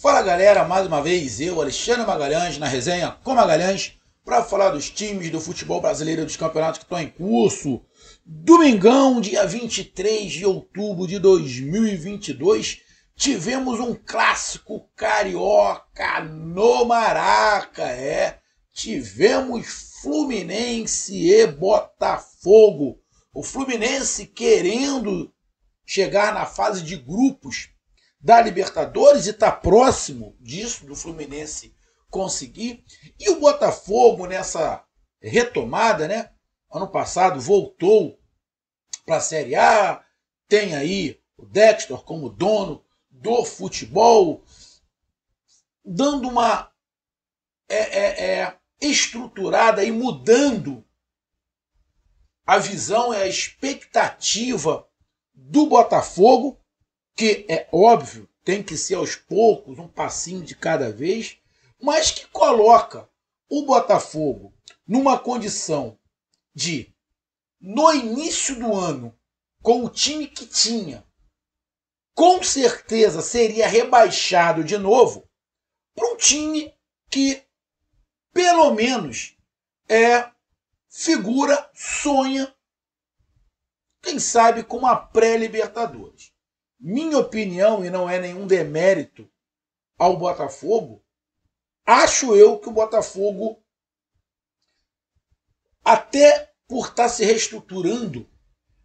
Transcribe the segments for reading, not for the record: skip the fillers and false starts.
Fala galera, mais uma vez eu, Alexandre Magalhães, na resenha com Magalhães, para falar dos times do futebol brasileiro e dos campeonatos que estão em curso. Domingão, dia 23 de outubro de 2022, tivemos um clássico carioca no Maraca, tivemos Fluminense e Botafogo. O Fluminense querendo chegar na fase de grupos da Libertadores e está próximo disso, do Fluminense conseguir. E o Botafogo nessa retomada, né? Ano passado voltou para a Série A, tem aí o Dexter como dono do futebol, dando uma estruturada e mudando a visão e a expectativa do Botafogo, que é óbvio, tem que ser aos poucos, um passinho de cada vez, mas que coloca o Botafogo numa condição de, no início do ano, com o time que tinha, com certeza seria rebaixado de novo para um time que, pelo menos, figura, sonha, quem sabe, com uma pré-Libertadores. Minha opinião, e não é nenhum demérito ao Botafogo, acho eu que o Botafogo, até por estar se reestruturando,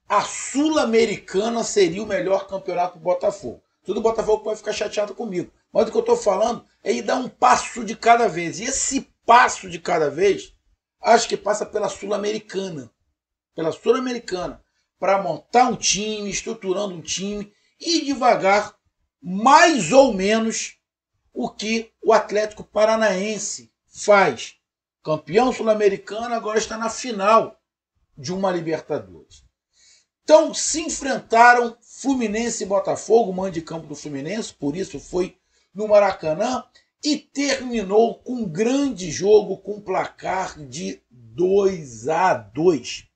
a Sul-Americana seria o melhor campeonato do Botafogo. Todo Botafogo pode ficar chateado comigo, mas o que eu estou falando é ir dar um passo de cada vez. E esse passo de cada vez, acho que passa pela Sul-Americana. Pela Sul-Americana, para montar um time, estruturando um time, e devagar, mais ou menos, o que o Atlético Paranaense faz. Campeão sul-americano, agora está na final de uma Libertadores. Então, se enfrentaram Fluminense e Botafogo, mando de campo do Fluminense, por isso foi no Maracanã, e terminou com um grande jogo com placar de 2-2.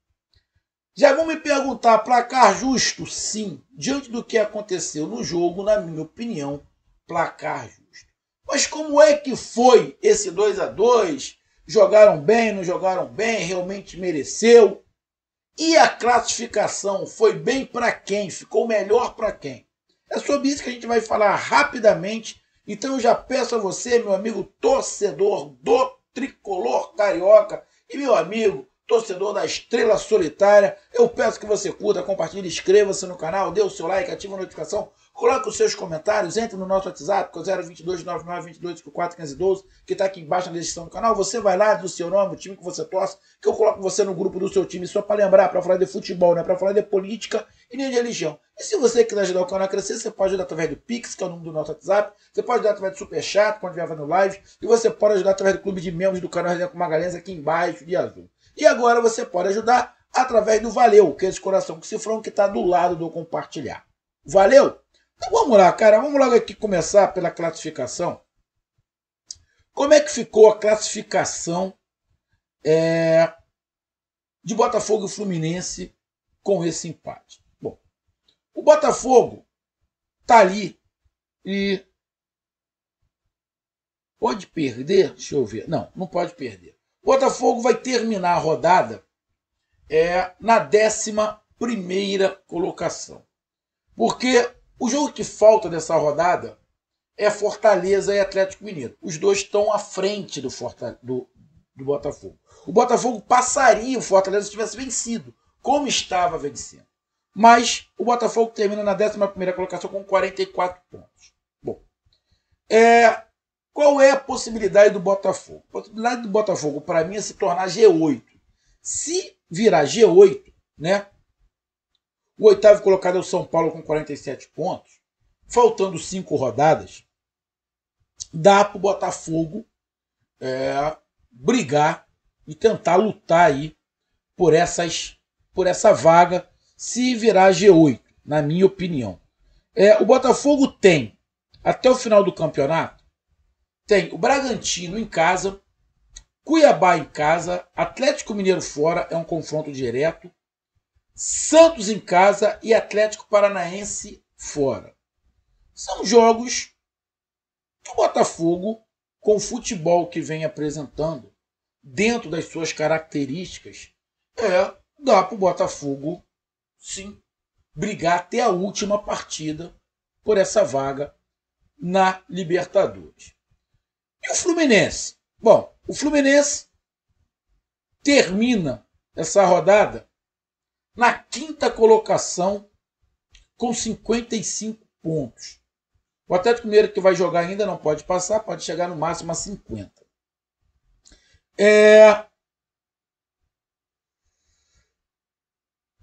Já vão me perguntar, placar justo? Sim. Diante do que aconteceu no jogo, na minha opinião, placar justo. Mas como é que foi esse 2-2? Jogaram bem, não jogaram bem? Realmente mereceu? E a classificação foi bem para quem? Ficou melhor para quem? É sobre isso que a gente vai falar rapidamente. Então eu já peço a você, meu amigo torcedor do Tricolor Carioca e meu amigo torcedor da Estrela Solitária, eu peço que você curta, compartilhe, inscreva-se no canal, dê o seu like, ative a notificação, coloque os seus comentários, entre no nosso WhatsApp, que é o 022-99-22-54-1512, que está aqui embaixo na descrição do canal. Você vai lá, diz o seu nome, o time que você torce, que eu coloco você no grupo do seu time, só para lembrar, para falar de futebol, né? Para falar de política e nem de religião. E se você quiser ajudar o canal a crescer, você pode ajudar através do Pix, que é o número do nosso WhatsApp, você pode ajudar através do Superchat, quando estiver fazendo live, e você pode ajudar através do clube de membros do canal Resenha com Magalhães, aqui embaixo, de azul. E agora você pode ajudar através do Valeu, que é esse coração com cifrão que está do lado do compartilhar. Valeu? Então vamos lá, cara. Vamos logo aqui começar pela classificação. Como é que ficou a classificação de Botafogo e Fluminense com esse empate? Bom, o Botafogo está ali e pode perder? Deixa eu ver. Não, não pode perder. O Botafogo vai terminar a rodada na 11ª colocação. Porque o jogo que falta dessa rodada é Fortaleza e Atlético Mineiro. Os dois estão à frente do Botafogo. O Botafogo passaria o Fortaleza se tivesse vencido, como estava vencendo. Mas o Botafogo termina na 11ª colocação com 44 pontos. Bom, qual é a possibilidade do Botafogo? A possibilidade do Botafogo, para mim, é se tornar G8. Se virar G8, né? O 8º colocado é o São Paulo com 47 pontos. Faltando 5 rodadas, dá para o Botafogo brigar e tentar lutar aí por essa vaga se virar G8, na minha opinião. O Botafogo tem, até o final do campeonato, tem o Bragantino em casa, Cuiabá em casa, Atlético Mineiro fora, é um confronto direto, Santos em casa e Atlético Paranaense fora. São jogos O Botafogo, com o futebol que vem apresentando, dentro das suas características, dá para o Botafogo, sim, brigar até a última partida por essa vaga na Libertadores. E o Fluminense? Bom, o Fluminense termina essa rodada na 5ª colocação com 55 pontos. O Atlético Mineiro, que vai jogar ainda, não pode passar, pode chegar no máximo a 50.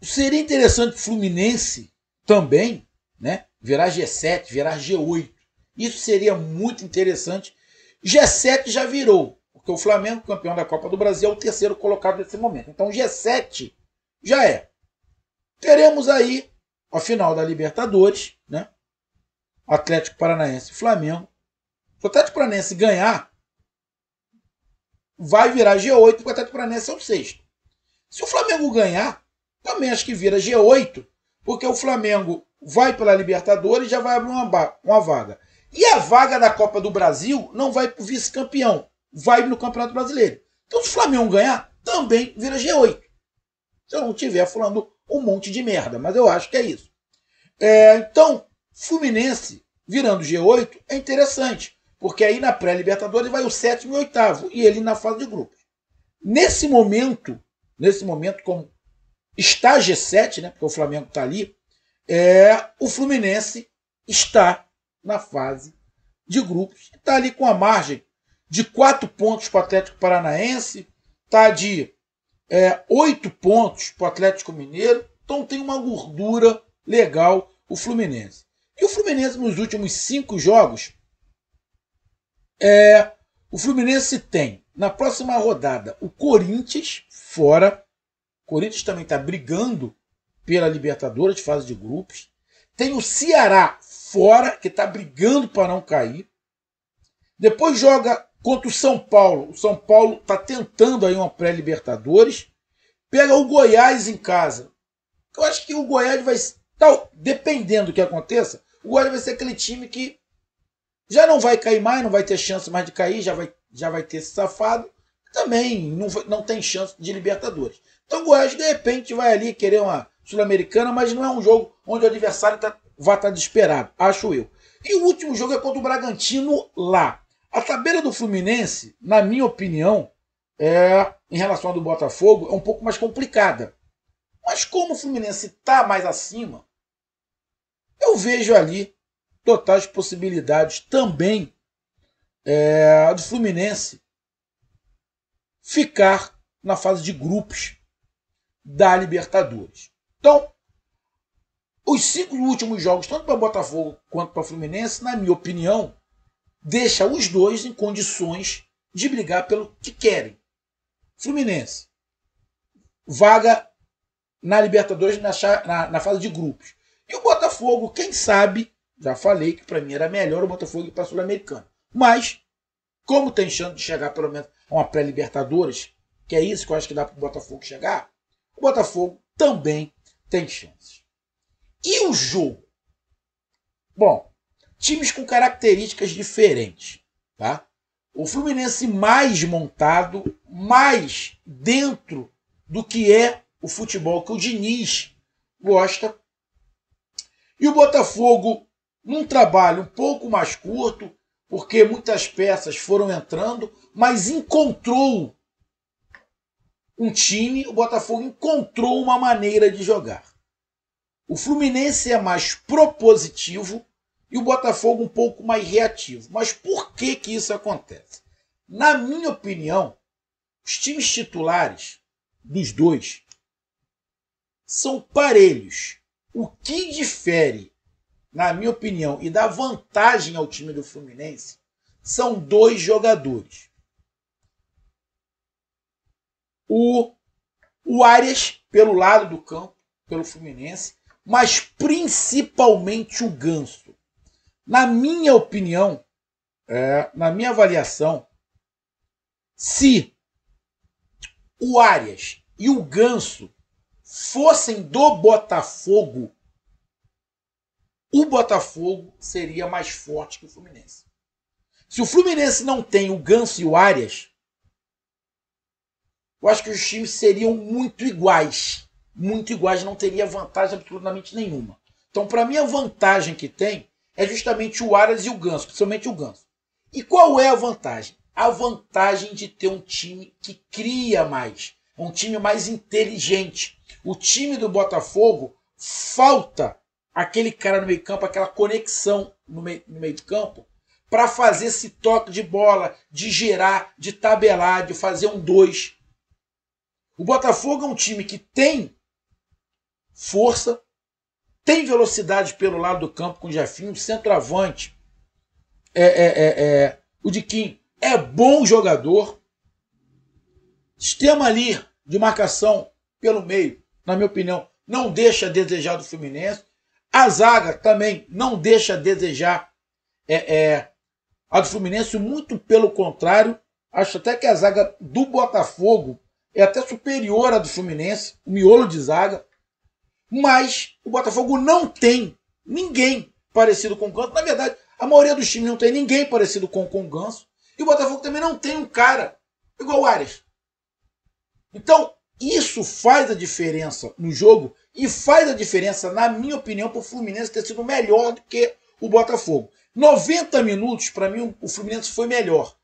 Seria interessante o Fluminense também, né, virar G7, virar G8. Isso seria muito interessante. G7 já virou, porque o Flamengo, campeão da Copa do Brasil, é o 3º colocado nesse momento. Então G7 já é. Teremos aí a final da Libertadores, né? Atlético Paranaense e Flamengo. Se o Atlético Paranaense ganhar, vai virar G8, porque o Atlético Paranaense é o 6º. Se o Flamengo ganhar, também acho que vira G8, porque o Flamengo vai pela Libertadores e já vai abrir uma vaga. E a vaga da Copa do Brasil não vai para o vice-campeão, vai no Campeonato Brasileiro. Então, se o Flamengo ganhar, também vira G8. Se eu não estiver falando um monte de merda, mas eu acho que é isso. Então, Fluminense virando G8 é interessante, porque aí na pré-Libertadores vai o 7º e o 8º, e ele na fase de grupos. Nesse momento, como está G7, né, porque o Flamengo está ali, o Fluminense está na fase de grupos. Está ali com a margem de 4 pontos para o Atlético Paranaense, está de 8 pontos para o Atlético Mineiro, então tem uma gordura legal o Fluminense. E o Fluminense nos últimos 5 jogos, o Fluminense tem na próxima rodada o Corinthians fora. O Corinthians também está brigando pela Libertadores de fase de grupos. Tem o Ceará fora, que está brigando para não cair. Depois joga contra o São Paulo. O São Paulo está tentando aí uma pré-Libertadores. Pega o Goiás em casa. Eu acho que o Goiás vai... dependendo do que aconteça, o Goiás vai ser aquele time que já não vai cair mais, não vai ter chance mais de cair, já vai ter se safado. Também não tem chance de Libertadores. Então o Goiás, de repente, vai ali querer uma Sul-Americana, mas não é um jogo onde o adversário vai estar desesperado, acho eu. E o último jogo é contra o Bragantino lá. A tabela do Fluminense, na minha opinião, em relação à do Botafogo, é um pouco mais complicada. Mas como o Fluminense está mais acima, eu vejo ali totais possibilidades também do Fluminense ficar na fase de grupos da Libertadores. Então, os 5 últimos jogos, tanto para Botafogo quanto para Fluminense, na minha opinião, deixa os dois em condições de brigar pelo que querem. Fluminense, vaga na Libertadores na fase de grupos. E o Botafogo, quem sabe, já falei que para mim era melhor o Botafogo ir para a Sul-Americana. Mas, como tem chance de chegar pelo menos a uma pré-Libertadores, que é isso que eu acho que dá para o Botafogo chegar, o Botafogo também tem chances. E o jogo? Bom, times com características diferentes, tá? O Fluminense mais montado, mais dentro do que é o futebol que o Diniz gosta. E o Botafogo num trabalho um pouco mais curto, porque muitas peças foram entrando, mas encontrou um time, o Botafogo encontrou uma maneira de jogar. O Fluminense é mais propositivo e o Botafogo um pouco mais reativo. Mas por que isso acontece? Na minha opinião, os times titulares dos dois são parelhos. O que difere, na minha opinião, e dá vantagem ao time do Fluminense são 2 jogadores. O Arias, pelo lado do campo, pelo Fluminense, mas principalmente o Ganso. Na minha opinião, na minha avaliação, se o Arias e o Ganso fossem do Botafogo, o Botafogo seria mais forte que o Fluminense. Se o Fluminense não tem o Ganso e o Arias, eu acho que os times seriam muito iguais. Muito iguais, não teria vantagem absolutamente nenhuma. Então, para mim, a vantagem que tem é justamente o Arias e o Ganso, principalmente o Ganso. E qual é a vantagem? A vantagem de ter um time que cria mais, um time mais inteligente. O time do Botafogo falta aquele cara no meio campo, aquela conexão no meio do campo, para fazer esse toque de bola, de gerar, de tabelar, de fazer um 2. O Botafogo é um time que tem força, tem velocidade pelo lado do campo com o Jefinho, centroavante. O Diquinho é bom jogador. Sistema ali de marcação pelo meio, na minha opinião, não deixa a desejar do Fluminense. A zaga também não deixa a desejar a do Fluminense, muito pelo contrário. Acho até que a zaga do Botafogo é até superior à do Fluminense, o miolo de zaga. Mas o Botafogo não tem ninguém parecido com o Ganso. Na verdade, a maioria dos times não tem ninguém parecido com o Ganso. E o Botafogo também não tem um cara igual o Arias. Então, isso faz a diferença no jogo e faz a diferença, na minha opinião, para o Fluminense ter sido melhor do que o Botafogo. 90 minutos, para mim, o Fluminense foi melhor.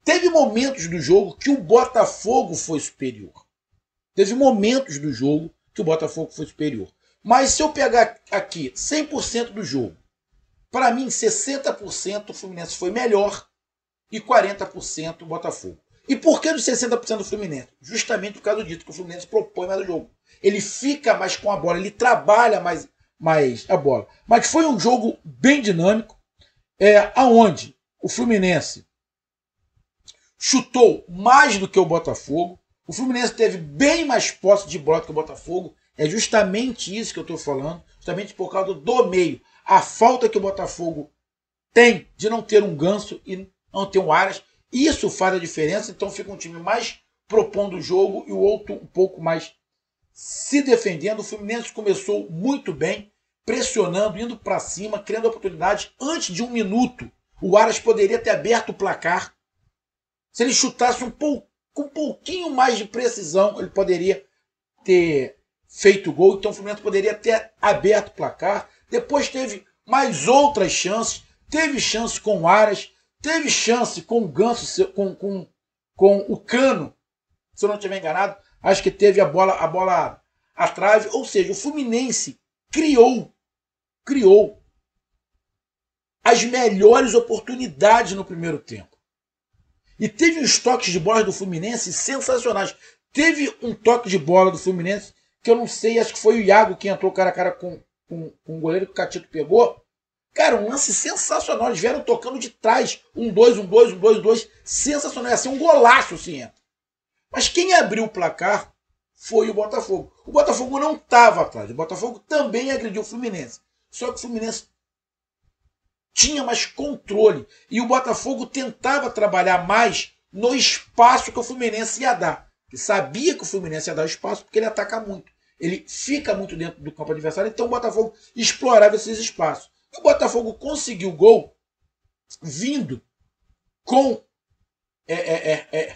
Teve momentos do jogo que o Botafogo foi superior. Teve momentos do jogo que o Botafogo foi superior. Mas se eu pegar aqui 100% do jogo, para mim 60% o Fluminense foi melhor e 40% o Botafogo. E por que dos 60% do Fluminense? Justamente por causa disso, que o Fluminense propõe mais o jogo. Ele fica mais com a bola, ele trabalha mais a bola. Mas foi um jogo bem dinâmico, aonde o Fluminense chutou mais do que o Botafogo. O Fluminense teve bem mais posse de bola que o Botafogo. É justamente isso que eu estou falando, justamente por causa do meio. A falta que o Botafogo tem de não ter um Ganso e não ter um Arias, isso faz a diferença. Então fica um time mais propondo o jogo e o outro um pouco mais se defendendo. O Fluminense começou muito bem, pressionando, indo para cima, criando oportunidades. Antes de 1 minuto, o Arias poderia ter aberto o placar. Se ele chutasse com um pouquinho mais de precisão, ele poderia ter feito gol. Então o Fluminense poderia ter aberto o placar. Depois teve mais outras chances. Teve chance com o Arias. Teve chance com o Ganso, com o Cano. Se eu não estiver enganado, acho que teve a bola à trave. Ou seja, o Fluminense criou as melhores oportunidades no primeiro tempo. E teve uns toques de bola do Fluminense sensacionais. Teve um toque de bola do Fluminense que eu não sei, acho que foi o Iago que entrou cara a cara com o goleiro que o Catito pegou. Cara, um lance sensacional. Eles vieram tocando de trás. 1-2, 1-2, 1-2, 1-2. Sensacional. Ia ser um golaço se entra. Mas quem abriu o placar foi o Botafogo. O Botafogo não estava atrás. O Botafogo também agrediu o Fluminense. Só que o Fluminense tinha mais controle. E o Botafogo tentava trabalhar mais no espaço que o Fluminense ia dar. Ele sabia que o Fluminense ia dar espaço porque ele ataca muito. Ele fica muito dentro do campo adversário. Então o Botafogo explorava esses espaços. E o Botafogo conseguiu o gol vindo com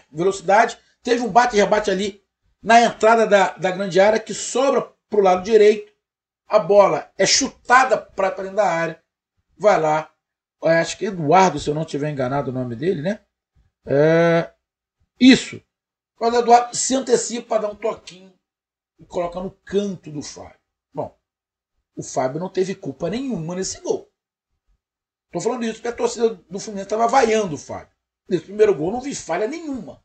velocidade. Teve um bate e rebate ali na entrada da grande área que sobra para o lado direito. A bola é chutada para dentro da área. Vai lá. Acho que é Eduardo, se eu não estiver enganado o nome dele, né? Isso. O Eduardo se antecipa para dar um toquinho e coloca no canto do Fábio. Bom, o Fábio não teve culpa nenhuma nesse gol. Estou falando isso porque a torcida do Fluminense estava vaiando o Fábio. Nesse primeiro gol não vi falha nenhuma.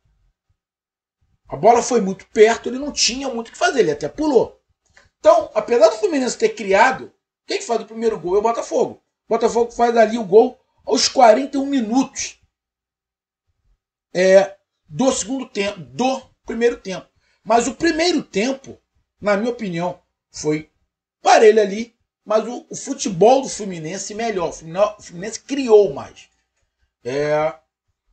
A bola foi muito perto, ele não tinha muito o que fazer, ele até pulou. Então, apesar do Fluminense ter criado, quem faz o primeiro gol é o Botafogo. O Botafogo faz ali o gol aos 41 minutos do segundo tempo, do primeiro tempo. Mas o primeiro tempo, na minha opinião, foi parelho ali, mas o futebol do Fluminense melhor. O Fluminense criou mais.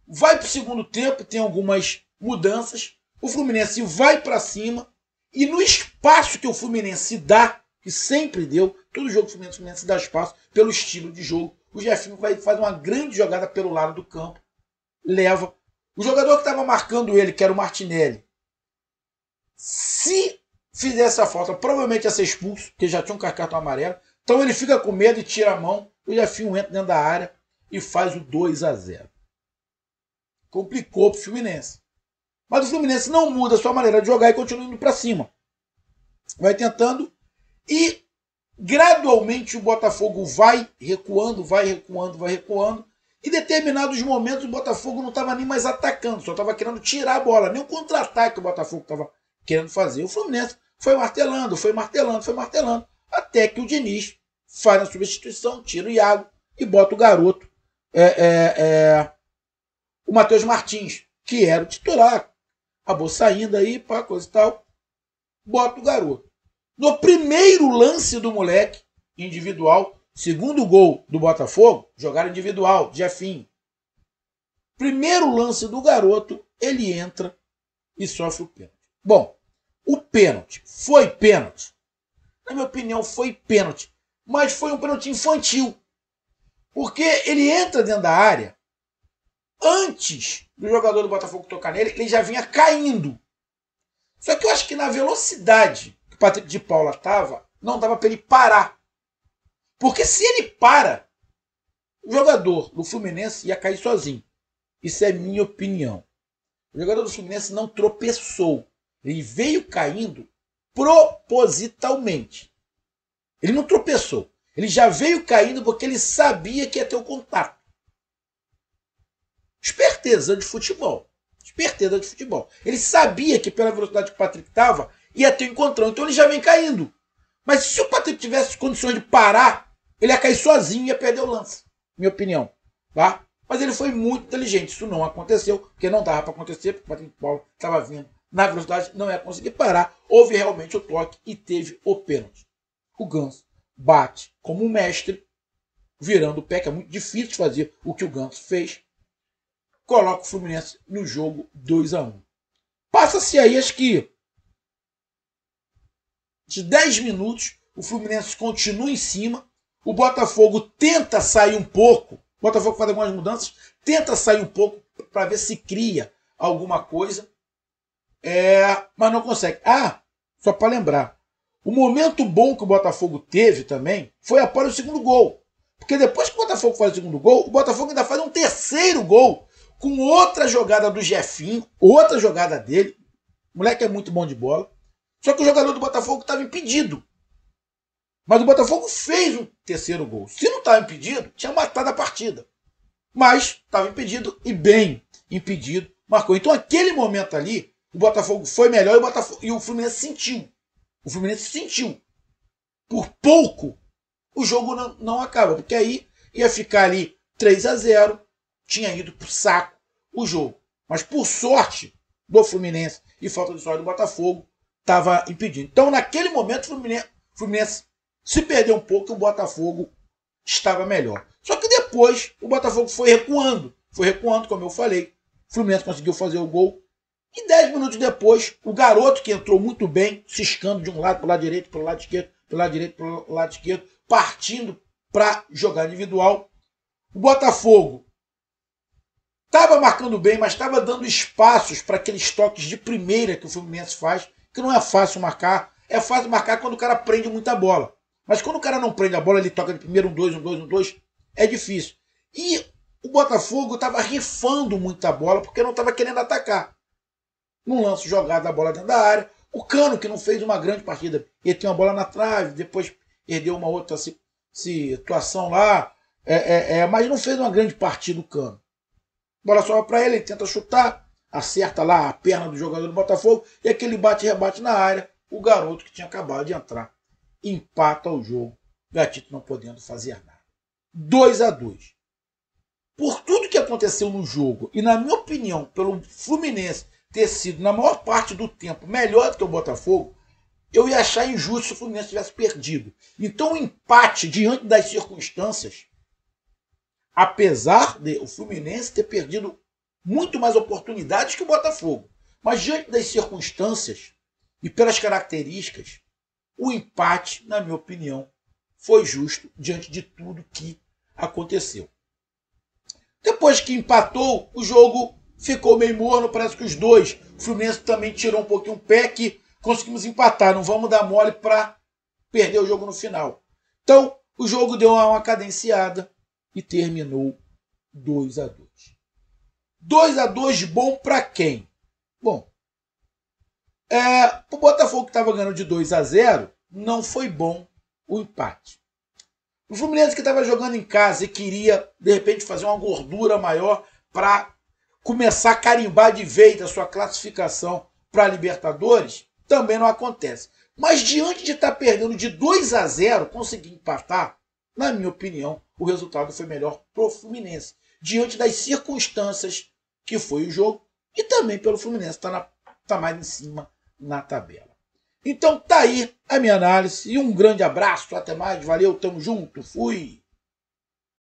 Vai para o segundo tempo, tem algumas mudanças. O Fluminense vai para cima e no espaço que o Fluminense dá, que sempre deu, todo jogo do Fluminense dá espaço pelo estilo de jogo. O Jefinho faz uma grande jogada pelo lado do campo, leva. O jogador que estava marcando ele, que era o Martinelli, se fizesse a falta, provavelmente ia ser expulso, porque já tinha um cartão amarelo. Então ele fica com medo e tira a mão. O Jefinho entra dentro da área e faz o 2-0. Complicou para o Fluminense. Mas o Fluminense não muda a sua maneira de jogar e continua indo para cima. Vai tentando e gradualmente o Botafogo vai recuando. Em determinados momentos o Botafogo não estava nem mais atacando, só estava querendo tirar a bola. Nem o contra-ataque o Botafogo estava querendo fazer. O Fluminense foi martelando, até que o Diniz faz a substituição, tira o Iago e bota o garoto, o Matheus Martins, que era o titular. Acabou saindo aí, pá, coisa e tal. Bota o garoto. No primeiro lance do moleque, individual, segundo gol do Botafogo, jogada individual, Jefinho. Primeiro lance do garoto, ele entra e sofre o pênalti. Bom, o pênalti foi pênalti. Na minha opinião, foi pênalti. Mas foi um pênalti infantil. Porque ele entra dentro da área. Antes do jogador do Botafogo tocar nele, ele já vinha caindo. Só que eu acho que na velocidade que o Patrick de Paula estava, não dava para ele parar. Porque se ele para, o jogador do Fluminense ia cair sozinho. Isso é minha opinião. O jogador do Fluminense não tropeçou. Ele veio caindo propositalmente. Ele não tropeçou. Ele já veio caindo porque ele sabia que ia ter o contato. Esperteza de futebol. Ele sabia que pela velocidade que o Patrick estava, ia ter um encontrão. Então ele já vem caindo. Mas se o Patrick tivesse condições de parar, ele ia cair sozinho e ia perder o lance. Minha opinião. Tá? Mas ele foi muito inteligente. Isso não aconteceu, porque não dava para acontecer, porque o Patrick Paulo estava vindo na velocidade, não ia conseguir parar. Houve realmente o toque e teve o pênalti. O Ganso bate como um mestre, virando o pé, que é muito difícil fazer o que o Ganso fez. Coloca o Fluminense no jogo 2-1. Passa-se aí, acho que de 10 minutos, o Fluminense continua em cima. O Botafogo tenta sair um pouco. O Botafogo faz algumas mudanças, tenta sair um pouco para ver se cria alguma coisa. Mas não consegue. Só para lembrar. O momento bom que o Botafogo teve também foi após o segundo gol. Porque depois que o Botafogo faz o segundo gol, o Botafogo ainda faz um terceiro gol com outra jogada do Jefinho, outra jogada dele. O moleque é muito bom de bola. Só que o jogador do Botafogo estava impedido. Mas o Botafogo fez um terceiro gol. Se não estava impedido, tinha matado a partida. Mas estava impedido e bem impedido. Marcou. Então aquele momento ali, o Botafogo foi melhor e o Fluminense sentiu. O Fluminense sentiu. Por pouco, o jogo não acaba. Porque aí ia ficar ali 3-0. Tinha ido pro saco o jogo. Mas por sorte do Fluminense e falta de sorte do Botafogo, estava impedindo. Então naquele momento o Fluminense se perdeu um pouco e o Botafogo estava melhor. Só que depois o Botafogo foi recuando. Como eu falei. O Fluminense conseguiu fazer o gol. E 10 minutos depois, o garoto que entrou muito bem, ciscando de um lado para o lado direito, para o lado esquerdo, para o lado direito, para o lado esquerdo, partindo para jogar individual. O Botafogo estava marcando bem, mas estava dando espaços para aqueles toques de primeira que o Fluminense faz, que não é fácil marcar. É fácil marcar quando o cara prende muita bola. Mas quando o cara não prende a bola, ele toca de primeiro, 1-2, é difícil. E o Botafogo estava rifando muita bola porque não estava querendo atacar. Num lance jogado a bola dentro da área. O Cano, que não fez uma grande partida, ele tem uma bola na trave, depois perdeu uma outra situação lá, mas não fez uma grande partida o Cano. A bola sobra para ele tenta chutar, acerta lá a perna do jogador do Botafogo, e aquele bate-rebate na área, o garoto que tinha acabado de entrar empata o jogo, Gatito não podendo fazer nada. 2-2. Por tudo que aconteceu no jogo, e na minha opinião, pelo Fluminense ter sido, na maior parte do tempo, melhor do que o Botafogo, eu ia achar injusto se o Fluminense tivesse perdido. Então o empate, diante das circunstâncias, apesar de o Fluminense ter perdido muito mais oportunidades que o Botafogo, mas diante das circunstâncias e pelas características, o empate, na minha opinião, foi justo diante de tudo que aconteceu. Depois que empatou, o jogo ficou meio morno, parece que os dois. O Fluminense também tirou um pouquinho o pé que conseguimos empatar, não vamos dar mole para perder o jogo no final. Então, o jogo deu uma cadenciada e terminou 2-2. 2-2 bom para quem? Bom, o Botafogo que estava ganhando de 2-0, não foi bom o empate. O Fluminense que estava jogando em casa e queria, de repente, fazer uma gordura maior para começar a carimbar de vez a sua classificação para a Libertadores, também não acontece. Mas diante de estar perdendo de 2-0, conseguir empatar, na minha opinião, o resultado foi melhor para o Fluminense. Diante das circunstâncias que foi o jogo e também pelo Fluminense tá mais em cima na tabela. Então tá aí a minha análise e um grande abraço, até mais, valeu, tamo junto, fui!